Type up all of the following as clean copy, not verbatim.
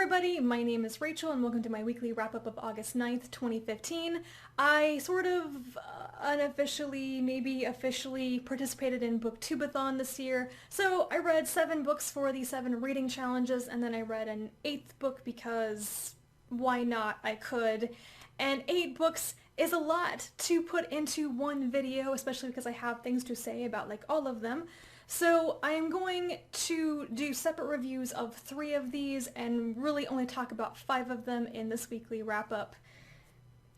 everybody, my name is Rachel and welcome to my weekly wrap-up of August 9th, 2015. I sort of unofficially, maybe officially participated in Booktubeathon this year, so I read 7 books for the 7 reading challenges, and then I read an 8th book because why not, I could. And 8 books is a lot to put into one video, especially because I have things to say about like all of them. So I am going to do separate reviews of 3 of these and really only talk about 5 of them in this weekly wrap-up.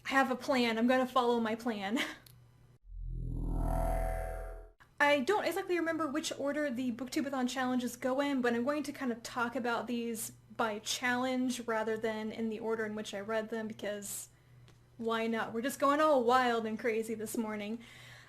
I have a plan. I'm going to follow my plan. I don't exactly remember which order the Booktubeathon challenges go in, but I'm going to kind of talk about these by challenge rather than in the order in which I read them, because why not? We're just going all wild and crazy this morning.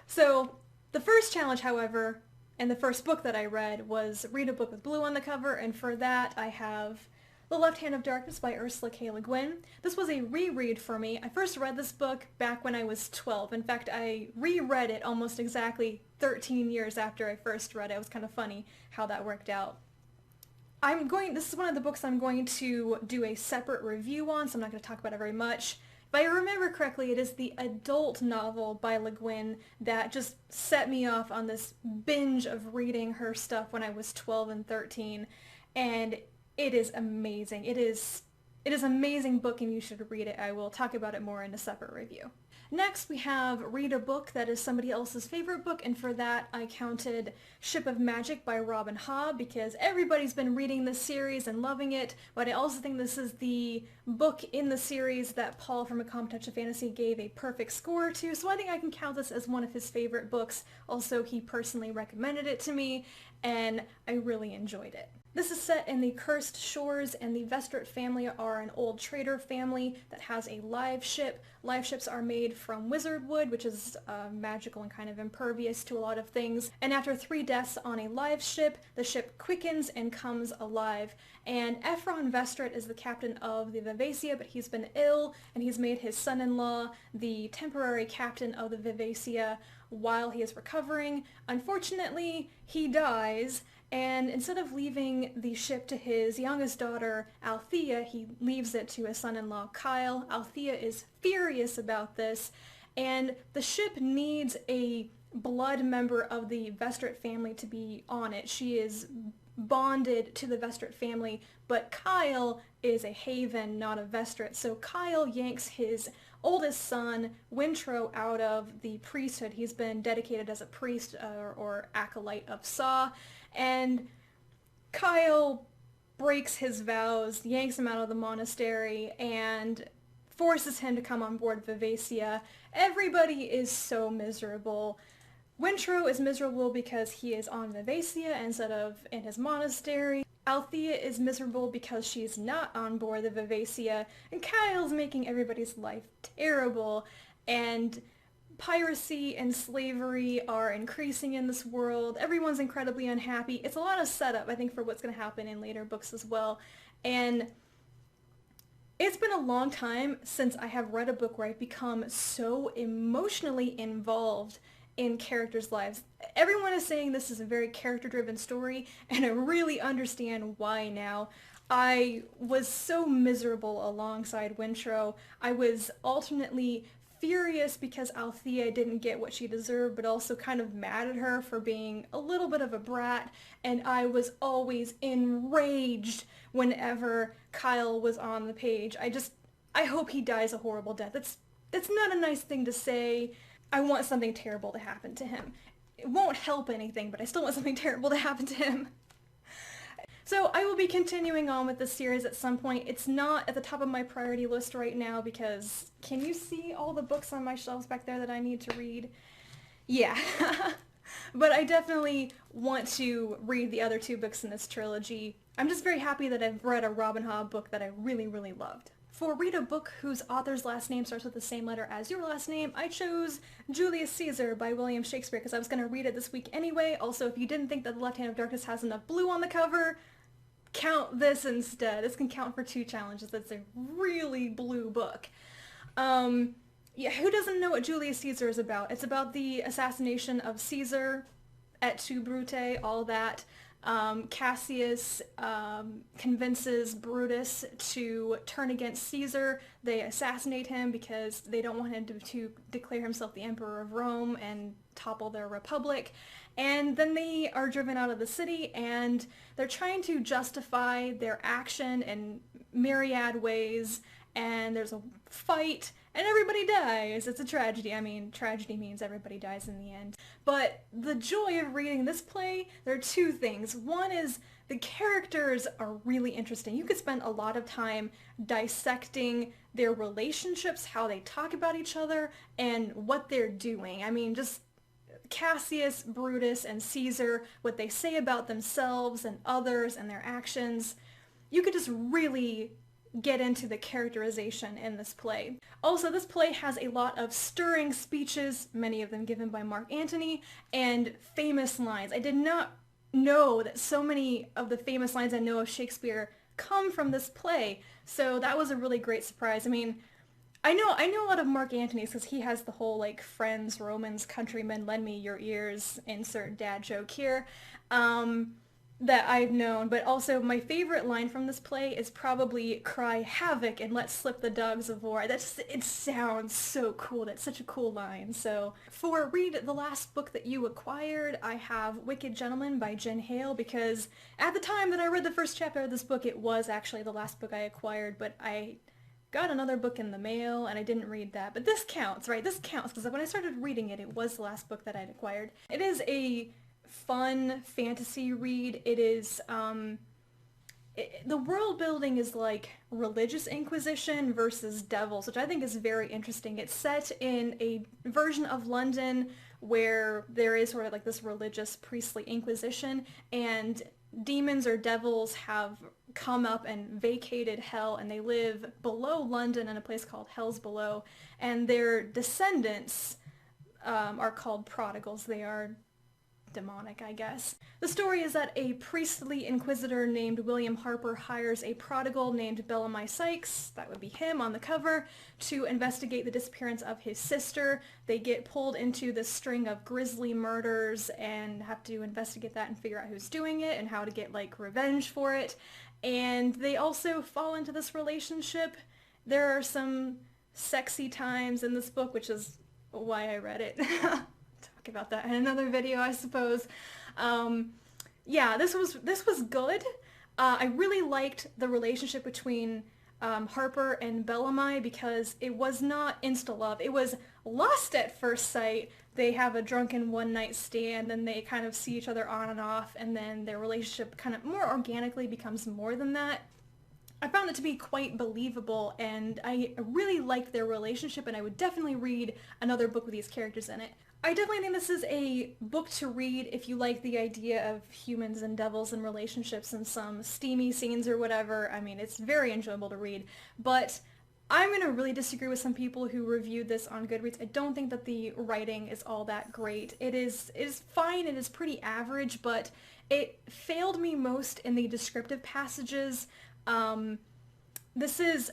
So the first challenge, however, and the first book that I read was Read a Book with Blue on the cover, and for that I have The Left Hand of Darkness by Ursula K. Guin. This was a reread for me. I first read this book back when I was 12. In fact, I reread it almost exactly 13 years after I first read it. It was kind of funny how that worked out. This is one of the books I'm going to do a separate review on, so I'm not going to talk about it very much. If I remember correctly, it is the adult novel by Le Guin that just set me off on this binge of reading her stuff when I was 12 and 13, and it is amazing. It is an amazing book and you should read it. I will talk about it more in a separate review. Next, we have Read a Book that is somebody else's favorite book, and for that I counted Ship of Magic by Robin Hobb because everybody's been reading this series and loving it, but I also think this is the book in the series that Paul from A Calm Touch of Fantasy gave a perfect score to, so I think I can count this as one of his favorite books. Also, he personally recommended it to me, and I really enjoyed it. This is set in the Cursed Shores, and the Vestrit family are an old trader family that has a live ship. Live ships are made from wizard wood, which is magical and kind of impervious to a lot of things. And after 3 deaths on a live ship, the ship quickens and comes alive. And Ephron Vestrit is the captain of the Vivacia, but he's been ill, and he's made his son-in-law the temporary captain of the Vivacia while he is recovering. Unfortunately, he dies, and instead of leaving the ship to his youngest daughter, Althea, he leaves it to his son-in-law, Kyle. Althea is furious about this, and the ship needs a blood member of the Vestrit family to be on it. She is bonded to the Vestrit family, but Kyle is a Haven, not a Vestrit. So Kyle yanks his oldest son, Wintro, out of the priesthood. He's been dedicated as a priest or acolyte of Saw, and Kyle breaks his vows, yanks him out of the monastery, and forces him to come on board Vivacia. Everybody is so miserable. Wintro is miserable because he is on Vivacia instead of in his monastery. Althea is miserable because she's not on board the Vivacia, and Kyle's making everybody's life terrible, and piracy and slavery are increasing in this world. Everyone's incredibly unhappy. It's a lot of setup, I think, for what's going to happen in later books as well, and it's been a long time since I have read a book where I've become so emotionally involved in characters' lives. Everyone is saying this is a very character-driven story, and I really understand why now. I was so miserable alongside Wintro. I was alternately furious because Althea didn't get what she deserved, but also kind of mad at her for being a little bit of a brat, and I was always enraged whenever Kyle was on the page. I hope he dies a horrible death. It's not a nice thing to say. I want something terrible to happen to him. It won't help anything, but I still want something terrible to happen to him. So I will be continuing on with this series at some point. It's not at the top of my priority list right now because can you see all the books on my shelves back there that I need to read? Yeah. But I definitely want to read the other 2 books in this trilogy. I'm just very happy that I've read a Robin Hobb book that I really, really loved. For Read a Book whose author's last name starts with the same letter as your last name, I chose Julius Caesar by William Shakespeare because I was going to read it this week anyway. Also, if you didn't think that The Left Hand of Darkness has enough blue on the cover, count this instead. This can count for 2 challenges. It's a really blue book. Yeah, who doesn't know what Julius Caesar is about? It's about the assassination of Caesar, et tu, Brute, all that. Cassius convinces Brutus to turn against Caesar. They assassinate him because they don't want him to declare himself the Emperor of Rome and topple their republic. And then they are driven out of the city, and they're trying to justify their action in myriad ways, and there's a fight, and everybody dies. It's a tragedy. I mean, tragedy means everybody dies in the end. But the joy of reading this play, there are two things. One is the characters are really interesting. You could spend a lot of time dissecting their relationships, how they talk about each other, and what they're doing. I mean, just Cassius, Brutus, and Caesar, what they say about themselves and others and their actions. You could just really get into the characterization in this play. Also, this play has a lot of stirring speeches, many of them given by Mark Antony, and famous lines. I did not know that so many of the famous lines I know of Shakespeare come from this play, so that was a really great surprise. I mean, I know a lot of Mark Antony's because he has the whole, like, friends, Romans, countrymen, lend me your ears, insert dad joke here, that I've known. But also, my favorite line from this play is probably cry havoc and let slip the dogs of war. It sounds so cool. That's such a cool line. So for read the last book that you acquired, I have Wicked Gentleman by Ginn Hale, because at the time that I read the first chapter of this book, it was actually the last book I acquired, but I got another book in the mail and I didn't read that. But this counts, right? This counts because when I started reading it, it was the last book that I'd acquired. It is a fun fantasy read. It is, the world building is like religious inquisition versus devils, which I think is very interesting. It's set in a version of London where there is sort of like this religious priestly inquisition, and demons or devils have come up and vacated hell, and they live below London in a place called Hell's Below, and their descendants are called prodigals. They are demonic, I guess. The story is that a priestly inquisitor named William Harper hires a prodigal named Bellamy Sykes, that would be him on the cover, to investigate the disappearance of his sister. They get pulled into this string of grisly murders and have to investigate that and figure out who's doing it and how to get, like, revenge for it. And they also fall into this relationship. There are some sexy times in this book, which is why I read it. Talk about that in another video, I suppose. Yeah, this was good. I really liked the relationship between Harper and Bellamy because it was not insta-love. It was lust at first sight. They have a drunken one-night stand, and they kind of see each other on and off, and then their relationship kind of more organically becomes more than that. I found it to be quite believable, and I really liked their relationship, and I would definitely read another book with these characters in it. I definitely think this is a book to read if you like the idea of humans and devils and relationships and some steamy scenes or whatever. I mean, it's very enjoyable to read, but I'm going to really disagree with some people who reviewed this on Goodreads. I don't think that the writing is all that great. It is fine, it is pretty average, but it failed me most in the descriptive passages. This is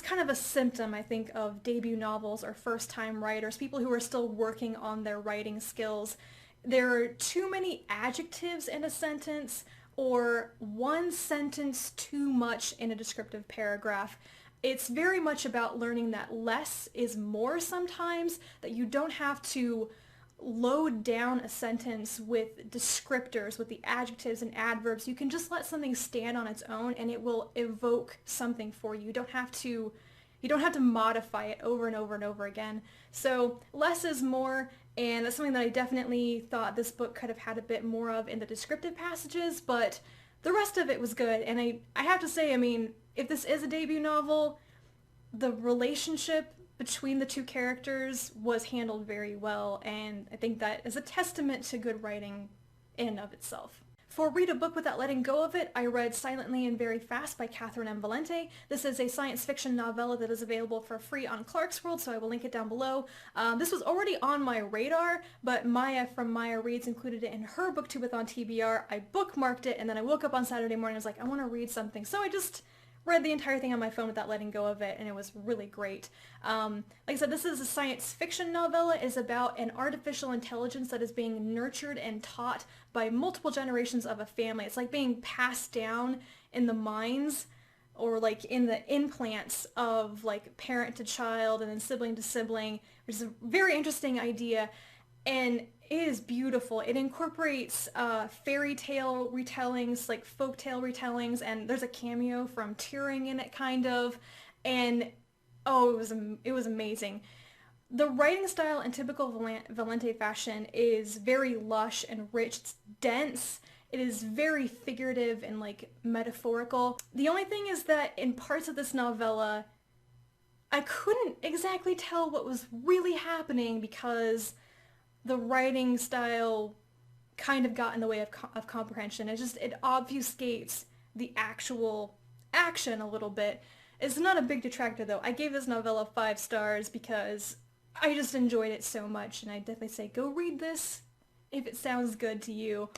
kind of a symptom, I think, of debut novels or first-time writers, people who are still working on their writing skills. There are too many adjectives in a sentence, or one sentence too much in a descriptive paragraph. It's very much about learning that less is more sometimes, that you don't have to load down a sentence with descriptors, with the adjectives and adverbs. You can just let something stand on its own and it will evoke something for you. You don't have to modify it over and over and over again. So less is more, and that's something that I definitely thought this book could have had a bit more of in the descriptive passages, but the rest of it was good. And I have to say, I mean, if this is a debut novel, the relationship between the two characters was handled very well, and I think that is a testament to good writing in and of itself. For Read a Book Without Letting Go of It, I read Silently and Very Fast by Catherynne M. Valente. This is a science fiction novella that is available for free on Clarkesworld, so I will link it down below. This was already on my radar, but Maya from Meyer Reads included it in her Booktubeathon TBR. I bookmarked it, and then I woke up on Saturday morning and was like, I want to read something. So I just read the entire thing on my phone without letting go of it, and it was really great. Like I said, this is a science fiction novella. It is about an artificial intelligence that is being nurtured and taught by multiple generations of a family. It's like being passed down in the minds or like in the implants of like parent to child and then sibling to sibling, which is a very interesting idea. And it is beautiful. It incorporates fairy tale retellings, like folk tale retellings, and there's a cameo from Turing in it, kind of. And oh, it was amazing. The writing style in typical Valente fashion is very lush and rich. It's dense. It is very figurative and like metaphorical. The only thing is that in parts of this novella, I couldn't exactly tell what was really happening because the writing style kind of got in the way of comprehension. It obfuscates the actual action a little bit. It's not a big detractor though. I gave this novella 5 stars because I just enjoyed it so much, and I definitely say go read this if it sounds good to you.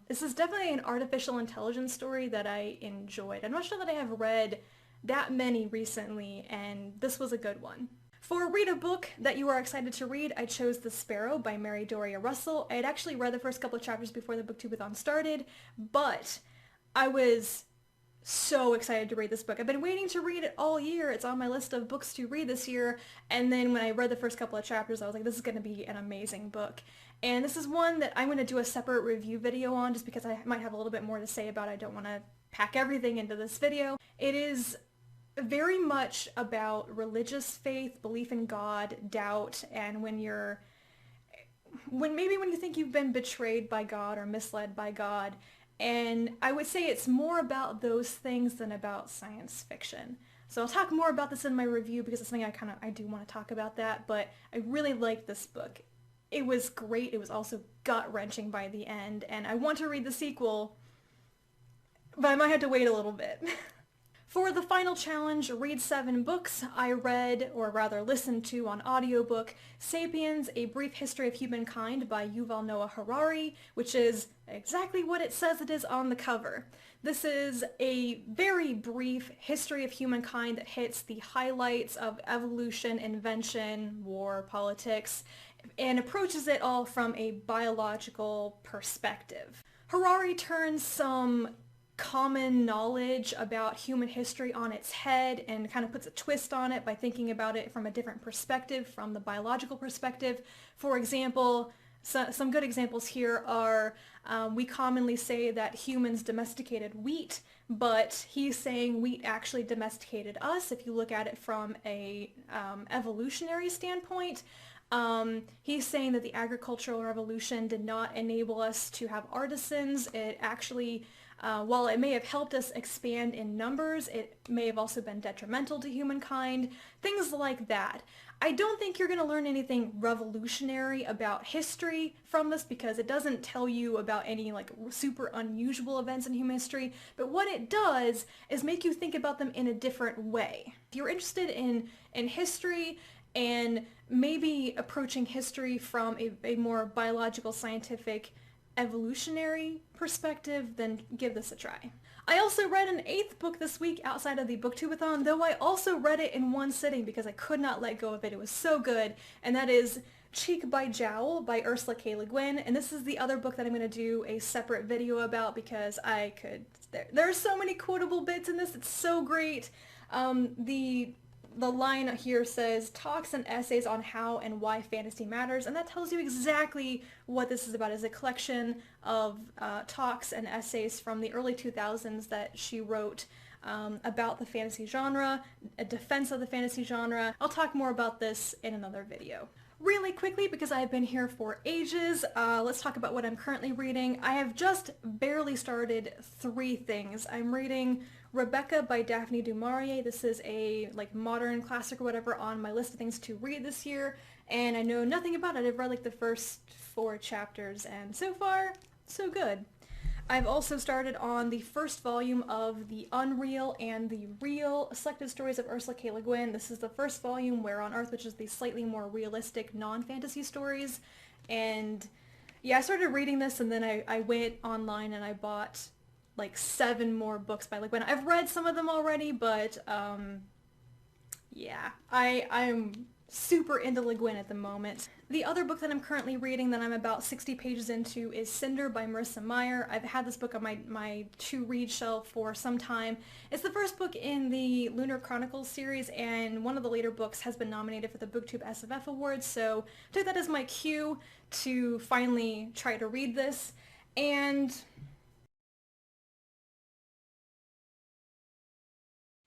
This is definitely an artificial intelligence story that I enjoyed. I'm not sure that I have read that many recently, and this was a good one. For read a book that you are excited to read, I chose The Sparrow by Mary Doria Russell. I had actually read the first couple of chapters before the Booktubeathon started, but I was so excited to read this book. I've been waiting to read it all year. It's on my list of books to read this year, and then when I read the first couple of chapters, I was like, this is going to be an amazing book. And this is one that I'm going to do a separate review video on just because I might have a little bit more to say about it. I don't want to pack everything into this video. It is very much about religious faith, belief in God, doubt, and when you think you've been betrayed by God or misled by God. And I would say it's more about those things than about science fiction. So I'll talk more about this in my review because it's something I do want to talk about that, but I really liked this book. It was great. It was also gut-wrenching by the end, and I want to read the sequel, but I might have to wait a little bit. For the final challenge, read 7 books, I read, or rather listened to on audiobook, Sapiens, A Brief History of Humankind by Yuval Noah Harari, which is exactly what it says it is on the cover. This is a very brief history of humankind that hits the highlights of evolution, invention, war, politics, and approaches it all from a biological perspective. Harari turns some common knowledge about human history on its head and kind of puts a twist on it by thinking about it from a different perspective, from the biological perspective. For example, some good examples here are we commonly say that humans domesticated wheat, but he's saying wheat actually domesticated us if you look at it from a evolutionary standpoint. He's saying that the agricultural revolution did not enable us to have artisans. It actually, while it may have helped us expand in numbers, it may have also been detrimental to humankind. Things like that. I don't think you're going to learn anything revolutionary about history from this because it doesn't tell you about any like super unusual events in human history, but what it does is make you think about them in a different way. If you're interested in history and maybe approaching history from a more biological, scientific, evolutionary perspective, then give this a try. I also read an 8th book this week outside of the Booktubeathon, though I also read it in one sitting because I could not let go of it. It was so good, and that is Cheek by Jowl by Ursula K. Guin, and this is the other book that I'm going to do a separate video about because there are so many quotable bits in this. It's so great. The line here says, talks and essays on how and why fantasy matters, and that tells you exactly what this is about. It's a collection of talks and essays from the early 2000s that she wrote about the fantasy genre, a defense of the fantasy genre. I'll talk more about this in another video. Really quickly, because I've been here for ages, let's talk about what I'm currently reading. I have just barely started 3 things. I'm reading Rebecca by Daphne du Maurier. This is a like modern classic or whatever on my list of things to read this year, and I know nothing about it. I've read like the first 4 chapters, and so far, so good. I've also started on the first volume of The Unreal and the Real Selected Stories of Ursula K. Guin. This is the first volume, Where on Earth, which is the slightly more realistic non-fantasy stories. And yeah, I started reading this and then I went online and I bought like 7 more books by Le Guin. I've read some of them already, but yeah, I'm super into Le Guin at the moment. The other book that I'm currently reading that I'm about 60 pages into is Cinder by Marissa Meyer. I've had this book on my to-read shelf for some time. It's the first book in the Lunar Chronicles series, and one of the later books has been nominated for the Booktube SFF Awards, so I took that as my cue to finally try to read this, and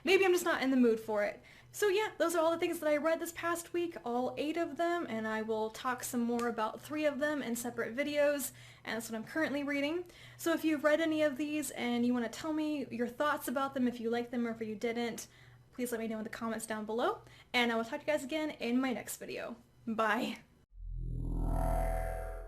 maybe I'm just not in the mood for it. So yeah, those are all the things that I read this past week, all 8 of them, and I will talk some more about 3 of them in separate videos, and that's what I'm currently reading. So if you've read any of these and you want to tell me your thoughts about them, if you liked them or if you didn't, please let me know in the comments down below, and I will talk to you guys again in my next video. Bye!